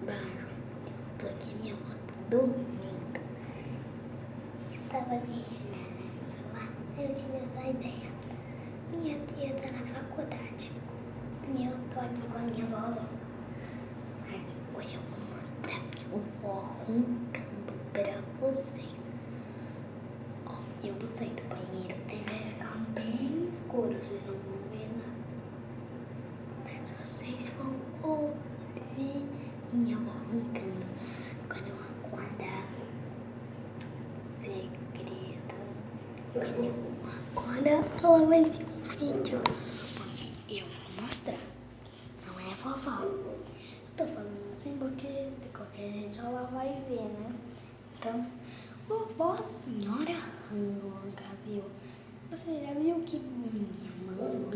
baixo, porque minha avó tá dormindo. Eu tava assistindo no celular, eu tive essa ideia. Minha tia tá na faculdade e eu tô aqui com a minha vovó. Aí depois eu vou mostrar minha vovó roncando pra vocês. Ó, eu vou sair do banheiro, aí vai ficar bem escuro, vocês não vão ver nada. Mas vocês vão ouvir minha avó roncando quando eu acordar. Segredo. Quando eu acordar, ela vai ver um vídeo. Porque eu vou mostrar. Não é vovó. Tô falando assim porque de qualquer jeito ela vai ver, né? Então, vovó senhora ronca, viu? Você já viu que minha mãe